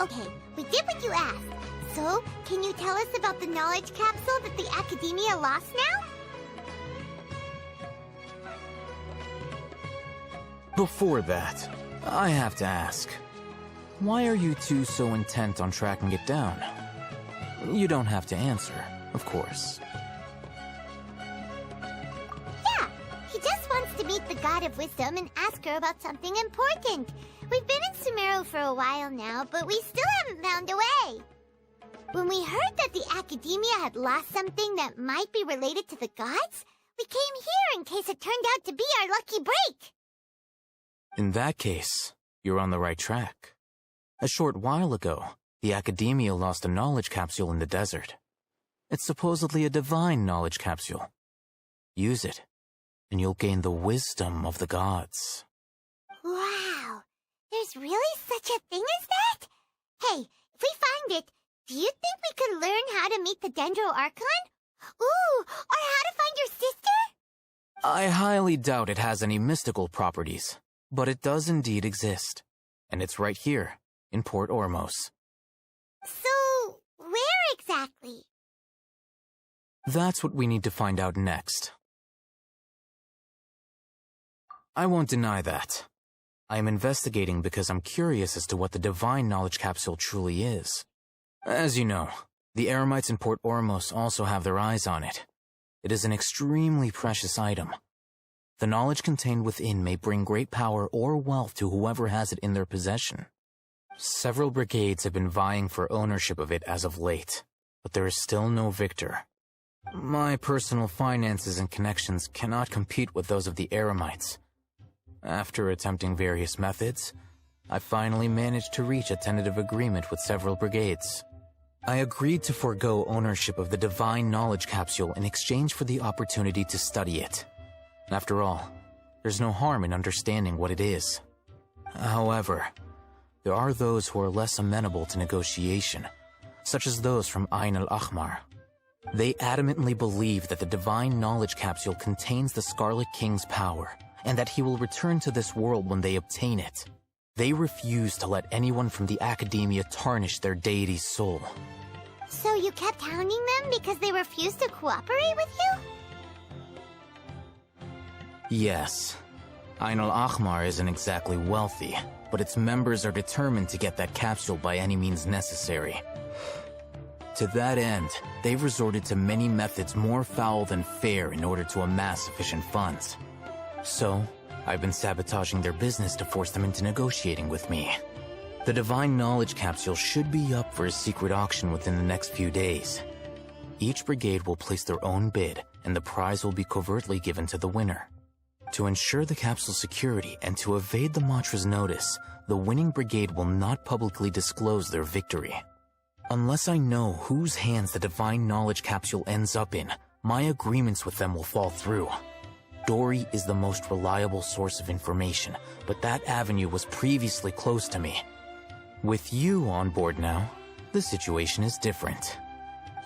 Okay, we did what you asked. So, can you tell us about the knowledge capsule that the Academia lost now? Before that, I have to ask, why are you two so intent on tracking it down? You don't have to answer, of course. Yeah, he just wants to meet the God of Wisdom and ask her about something important. We've been in Sumeru for a while now, but we still haven't found a way. When we heard that the Academia had lost something that might be related to the gods, we came here in case it turned out to be our lucky break. In that case, you're on the right track. A short while ago, the Academia lost a knowledge capsule in the desert. It's supposedly a divine knowledge capsule. Use it, and you'll gain the wisdom of the gods. Wow, there's really such a thing as that? Hey, if we find it, do you think we could learn how to meet the Dendro Archon? Ooh, or how to find your sister? I highly doubt it has any mystical properties, but it does indeed exist. And it's right here, in Port Ormos. So, where exactly? That's what we need to find out next. I won't deny that. I am investigating because I'm curious as to what the divine knowledge capsule truly is. As you know, the Eremites in Port Ormos also have their eyes on it. It is an extremely precious item. The knowledge contained within may bring great power or wealth to whoever has it in their possession. Several brigades have been vying for ownership of it as of late, but there is still no victor. My personal finances and connections cannot compete with those of the Eremites. After attempting various methods, I finally managed to reach a tentative agreement with several brigades. I agreed to forego ownership of the divine knowledge capsule in exchange for the opportunity to study it. After all, there's no harm in understanding what it is. However, there are those who are less amenable to negotiation, such as those from Ain al-Ahmar. They adamantly believe that the divine knowledge capsule contains the Scarlet King's power, and that he will return to this world when they obtain it. They refuse to let anyone from the Academia tarnish their deity's soul. So you kept hounding them because they refused to cooperate with you? Yes. Ain al-Ahmar isn't exactly wealthy, but its members are determined to get that capsule by any means necessary. To that end, they've resorted to many methods more foul than fair in order to amass sufficient funds. So, I've been sabotaging their business to force them into negotiating with me. The divine knowledge capsule should be up for a secret auction within the next few days. Each brigade will place their own bid, and the prize will be covertly given to the winner. To ensure the capsule's security and to evade the Matra's notice, the winning brigade will not publicly disclose their victory. Unless I know whose hands the divine knowledge capsule ends up in, my agreements with them will fall through. Dory is the most reliable source of information, but that avenue was previously closed to me. With you on board now, the situation is different.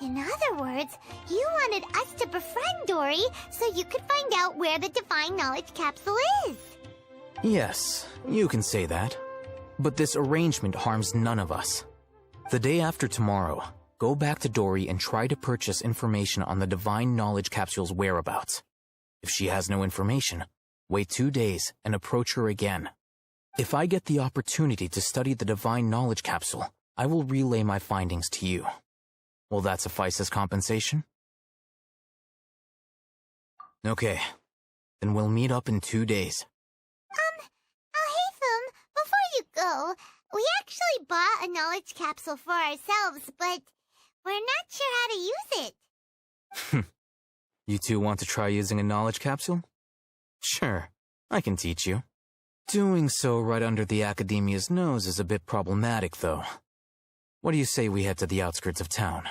In other words, you wanted us to befriend Dory so you could find out where the divine knowledge capsule is. Yes, you can say that. But this arrangement harms none of us. The day after tomorrow, go back to Dory and try to purchase information on the divine knowledge capsule's whereabouts. If she has no information, wait 2 days and approach her again. If I get the opportunity to study the divine knowledge capsule, I will relay my findings to you. Will that suffice as compensation? Okay, then we'll meet up in 2 days. Haytham, before you go, we actually bought a knowledge capsule for ourselves, but we're not sure how to use it. You two want to try using a knowledge capsule? Sure, I can teach you. Doing so right under the Academia's nose is a bit problematic, though. What do you say we head to the outskirts of town?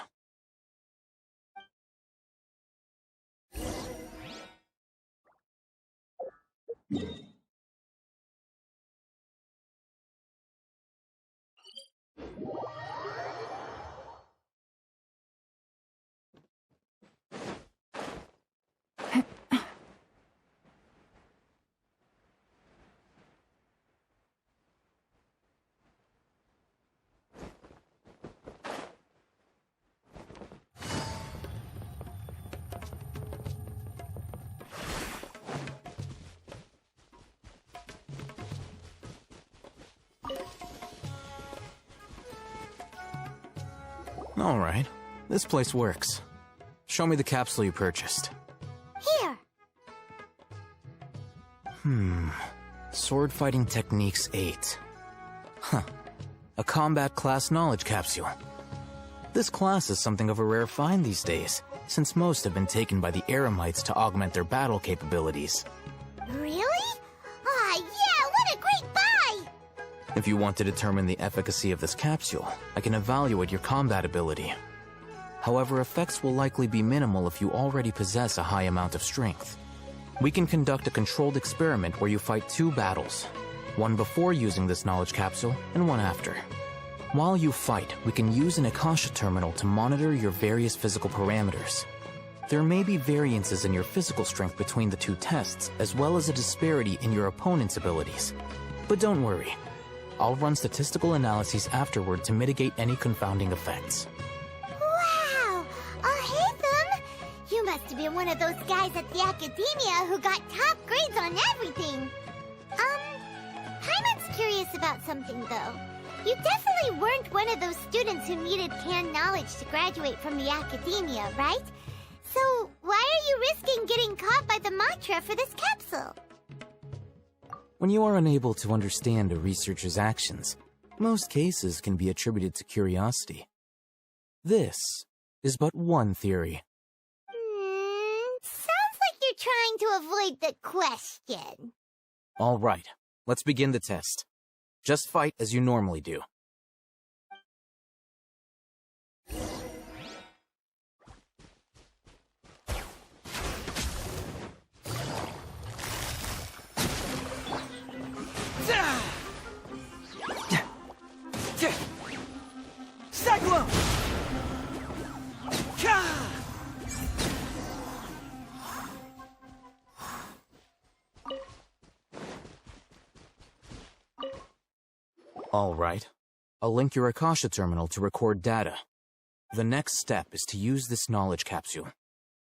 Alright, this place works. Show me the capsule you purchased. Here. Sword Fighting Techniques 8. Huh. A combat class knowledge capsule. This class is something of a rare find these days, since most have been taken by the Eremites to augment their battle capabilities. Really? Ah, yeah, what a great buy! If you want to determine the efficacy of this capsule, I can evaluate your combat ability. However, effects will likely be minimal if you already possess a high amount of strength. We can conduct a controlled experiment where you fight 2 battles, one before using this knowledge capsule and one after. While you fight, we can use an Akasha terminal to monitor your various physical parameters. There may be variances in your physical strength between the 2 tests, as well as a disparity in your opponent's abilities. But don't worry, I'll run statistical analyses afterward to mitigate any confounding effects. Wow! Haytham! You must have been one of those guys at the academia who got top grades on everything. Paimon's curious about something, though. You definitely weren't one of those students who needed canned knowledge to graduate from the academia, right? So, why are you risking getting caught by the mantra for this capsule? When you are unable to understand a researcher's actions, most cases can be attributed to curiosity. This is but one theory. Sounds like you're trying to avoid the question. All right, let's begin the test. Just fight as you normally do. Cyclone! All right. I'll link your Akasha terminal to record data. The next step is to use this knowledge capsule.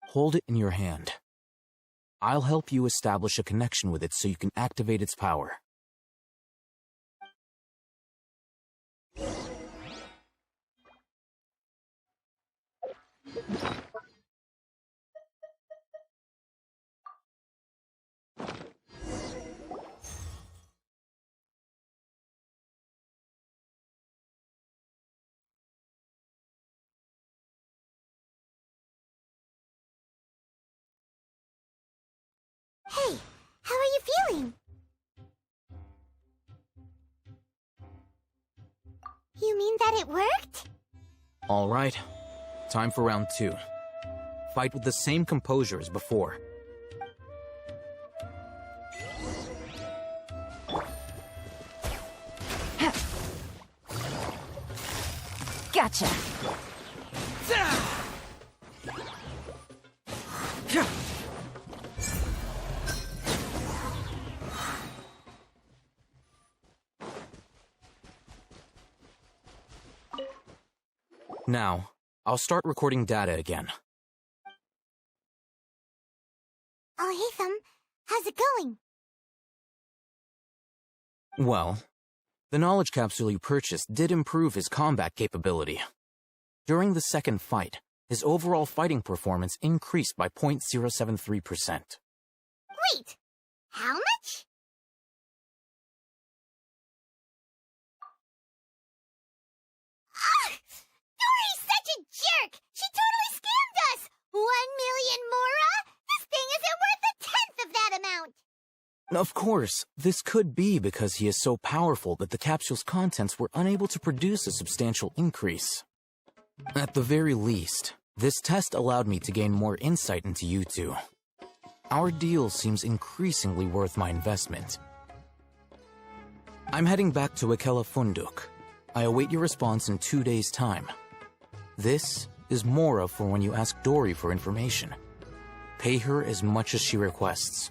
Hold it in your hand. I'll help you establish a connection with it so you can activate its power. Hey, how are you feeling? You mean that it worked? All right. Time for round 2. Fight with the same composure as before. Gotcha. Now, I'll start recording data again. Oh, Haytham, how's it going? Well, the knowledge capsule you purchased did improve his combat capability. During the second fight, his overall fighting performance increased by 0.073%. Wait, how much? Dory's such a jerk! She totally scammed us! 1 million mora? This thing isn't worth a tenth of that amount! Of course, this could be because he is so powerful that the capsule's contents were unable to produce a substantial increase. At the very least, this test allowed me to gain more insight into you two. Our deal seems increasingly worth my investment. I'm heading back to Ikela Funduk. I await your response in 2 days' time. This is Mora for when you ask Dory for information. Pay her as much as she requests.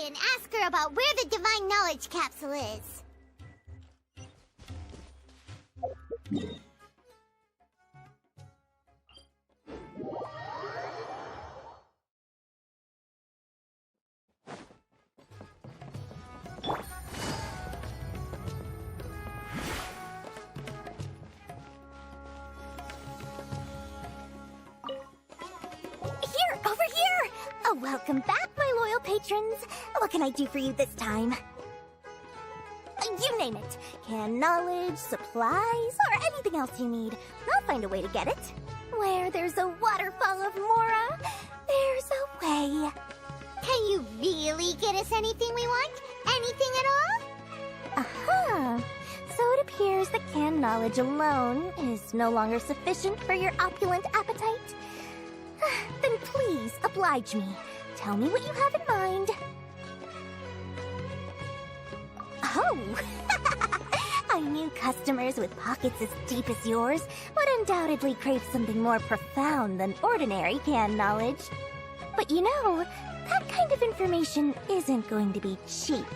and ask her about where the Divine Knowledge Capsule is. Welcome back, my loyal patrons. What can I do for you this time? You name it. Canned knowledge, supplies, or anything else you need. I'll find a way to get it. Where there's a waterfall of Mora, there's a way. Can you really get us anything we want? Anything at all? Aha. So it appears that canned knowledge alone is no longer sufficient for your opulent appetite. Then please, oblige me. Tell me what you have in mind. Oh! Our new customers with pockets as deep as yours would undoubtedly crave something more profound than ordinary canned knowledge. But you know, that kind of information isn't going to be cheap.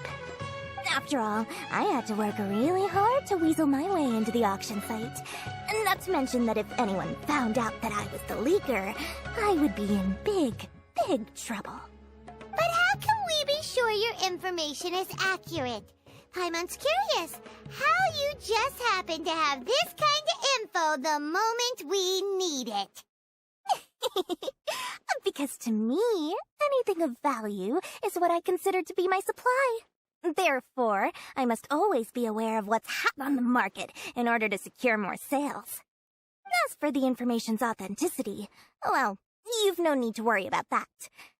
After all, I had to work really hard to weasel my way into the auction site. Not to mention that if anyone found out that I was the leaker, I would be in big trouble. But how can we be sure your information is accurate? Paimon's curious how you just happen to have this kind of info the moment we need it. Because to me, anything of value is what I consider to be my supply. Therefore, I must always be aware of what's hot on the market in order to secure more sales. As for the information's authenticity, well, you've no need to worry about that.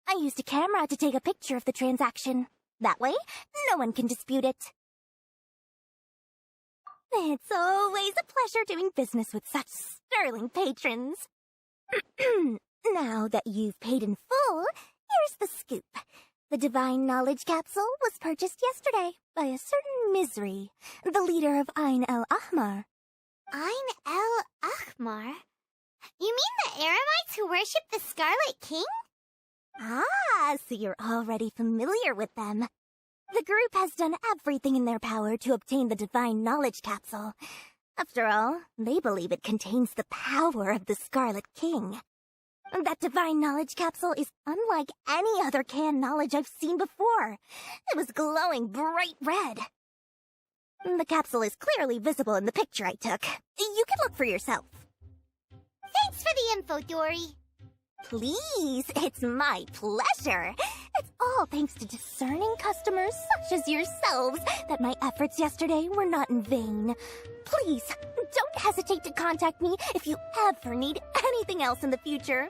I used a camera to take a picture of the transaction. That way, no one can dispute it. It's always a pleasure doing business with such sterling patrons. Now that you've paid in full, here's the scoop. The Divine Knowledge Capsule was purchased yesterday by a certain Misery, the leader of Ain el-Ahmar. Ain el-Ahmar? You mean the Eremites who worship the Scarlet King? Ah, so you're already familiar with them. The group has done everything in their power to obtain the Divine Knowledge Capsule. After all, they believe it contains the power of the Scarlet King. That Divine Knowledge Capsule is unlike any other canned knowledge I've seen before. It was glowing bright red. The capsule is clearly visible in the picture I took. You can look for yourself. Thanks for the info, Dory. Please, it's my pleasure. It's all thanks to discerning customers such as yourselves that my efforts yesterday were not in vain. Please, don't hesitate to contact me if you ever need anything else in the future.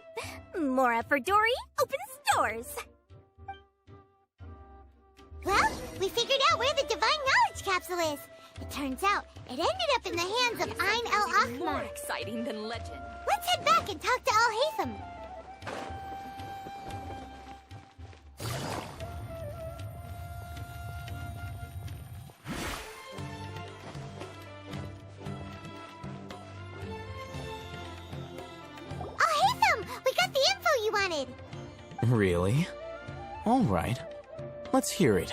Mora for Dory opens doors. Well, we figured out where the Divine Knowledge Capsule is. It turns out it ended up in the hands of Ain el-Ahmar. More exciting than legend. Let's head back and talk to Al-Haytham. Al-Haytham, we got the info you wanted. Really? All right. Let's hear it.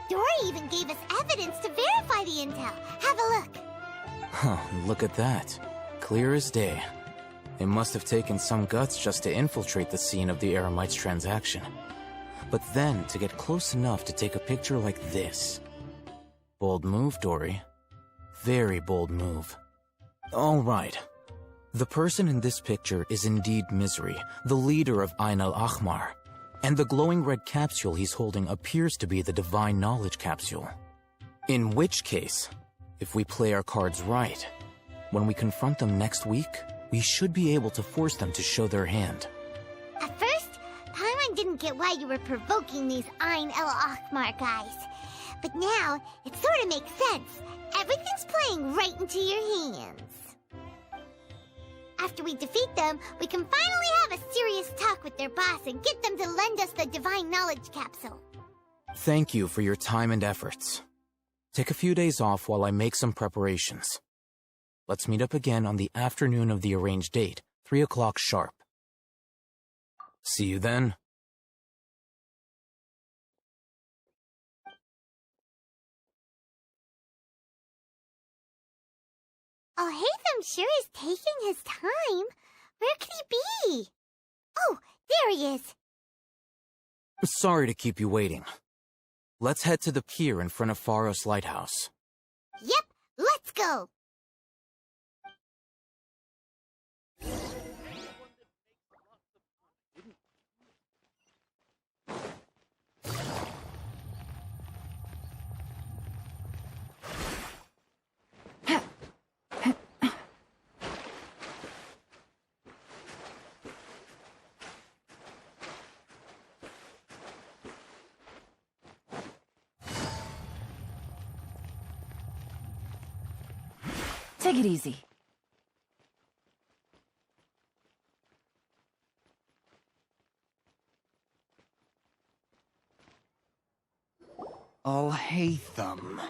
Dory even gave us evidence to verify the intel. Have a look. Huh, look at that. Clear as day. It must have taken some guts just to infiltrate the scene of the Eremites transaction. But then to get close enough to take a picture like this. Bold move, Dory. Very bold move. All right. The person in this picture is indeed Misery, the leader of Ain el-Ahmar. And the glowing red capsule he's holding appears to be the Divine Knowledge Capsule. In which case, if we play our cards right, when we confront them next week, we should be able to force them to show their hand. At first, Paimon didn't get why you were provoking these Ain el-Ahmar guys. But now, it sort of makes sense. Everything's playing right into your hands. After we defeat them, we can finally have a serious talk with their boss and get them to lend us the Divine Knowledge Capsule. Thank you for your time and efforts. Take a few days off while I make some preparations. Let's meet up again on the afternoon of the arranged date, 3 o'clock sharp. See you then. Oh, Hatham sure is taking his time. Where could he be? Oh, there he is. Sorry to keep you waiting. Let's head to the pier in front of Pharos Lighthouse. Yep, let's go. Take it easy. Oh, Hatham.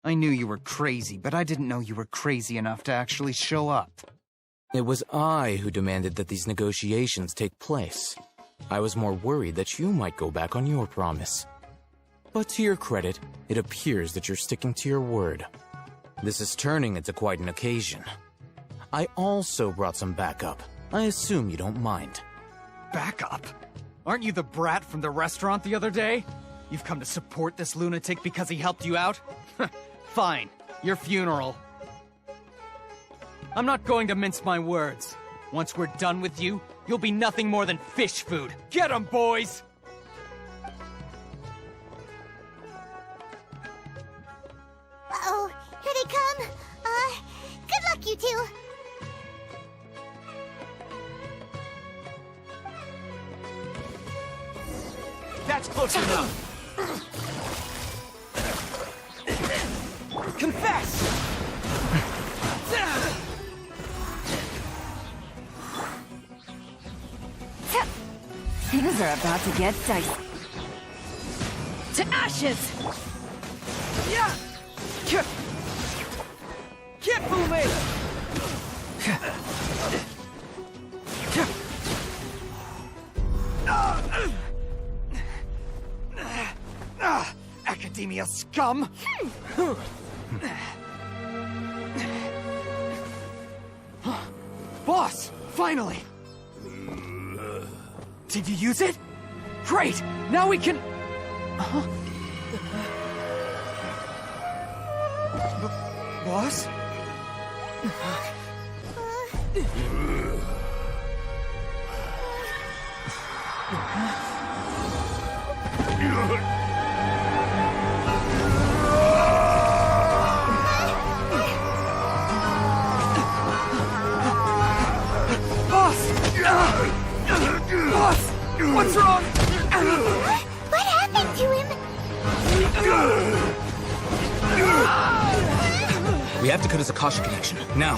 I knew you were crazy, but I didn't know you were crazy enough to actually show up. It was I who demanded that these negotiations take place. I was more worried that you might go back on your promise. But to your credit, it appears that you're sticking to your word. This is turning into quite an occasion. I also brought some backup. I assume you don't mind. Backup? Aren't you the brat from the restaurant the other day? You've come to support this lunatic because he helped you out? Fine, your funeral. I'm not going to mince my words. Once we're done with you, you'll be nothing more than fish food. Get 'em, boys! Uh-oh, here they come. Good luck, you two. That's close enough! Confess! Things are about to get dicey. To ashes! Yeah! Kifume! Academia scum! Boss! Finally! Did you use it? Great! Now we can... Boss? Boss! What's wrong? What happened to him? We have to cut his Akasha connection, now.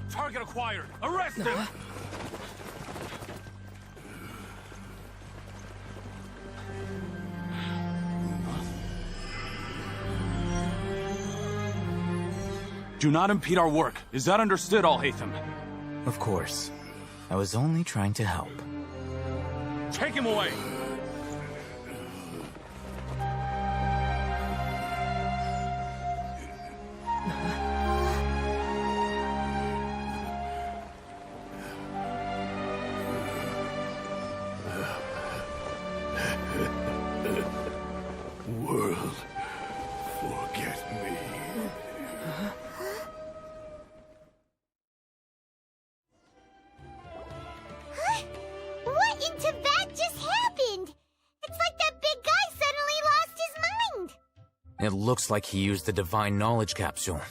Target acquired! Arrest him! Do not impede our work. Is that understood, Al-Haytham? Of course. I was only trying to help. Take him away! World, forget me. What in Tibet just happened? It's like that big guy suddenly lost his mind. It looks like he used the Divine Knowledge Capsule.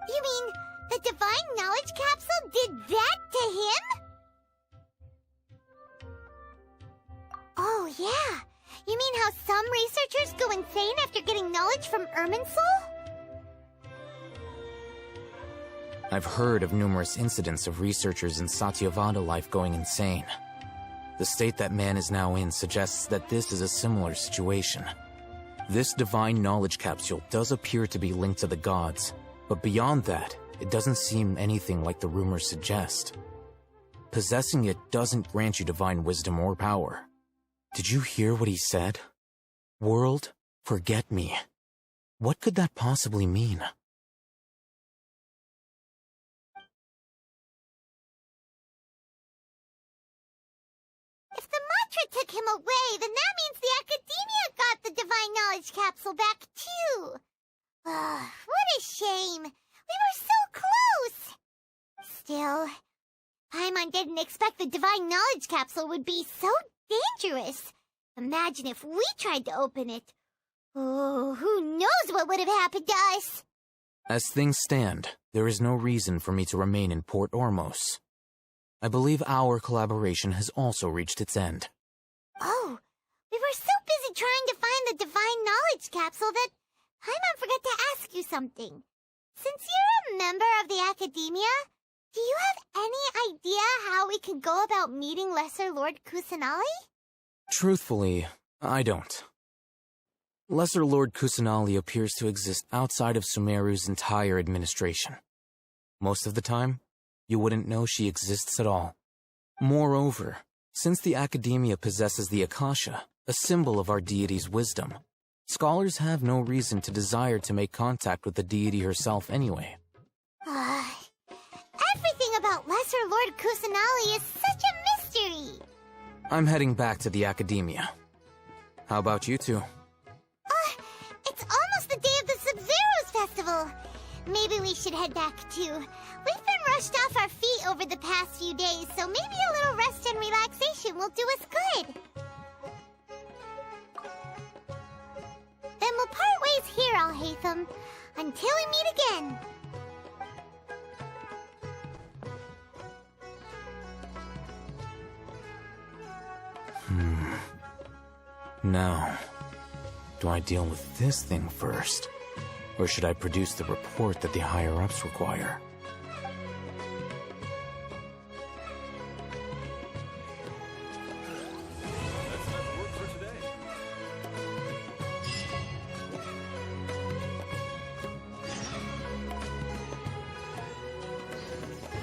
You mean the Divine Knowledge Capsule did that to him? Oh, yeah. You mean how some researchers go insane after getting knowledge from Irminsul? I've heard of numerous incidents of researchers in Satyavada life going insane. The state that man is now in suggests that this is a similar situation. This divine knowledge capsule does appear to be linked to the gods, but beyond that, it doesn't seem anything like the rumors suggest. Possessing it doesn't grant you divine wisdom or power. Did you hear what he said? World, forget me. What could that possibly mean? If the mantra took him away, then that means the Academia got the divine knowledge capsule back too. What a shame. We were so close. Still, Paimon didn't expect the divine knowledge capsule would be so dangerous. Imagine if we tried to open it. Oh, who knows what would have happened to us? As things stand, there is no reason for me to remain in Port Ormos. I believe our collaboration has also reached its end. Oh, we were so busy trying to find the divine knowledge capsule that Paimon forgot to ask you something. Since you're a member of the Academia, do you have any idea how we can go about meeting Lesser Lord Kusanali? Truthfully, I don't. Lesser Lord Kusanali appears to exist outside of Sumeru's entire administration. Most of the time, you wouldn't know she exists at all. Moreover, since the Academia possesses the Akasha, a symbol of our deity's wisdom, scholars have no reason to desire to make contact with the deity herself anyway. Everything about Lesser Lord Kusanali is such a mystery! I'm heading back to the Academia. How about you two? It's almost the day of the Sub-Zero's festival. Maybe we should head back too. We've been rushed off our feet over the past few days, so maybe a little rest and relaxation will do us good. Then we'll part ways here, Alhaitham, until we meet again. Now, do I deal with this thing first? Or should I produce the report that the higher-ups require?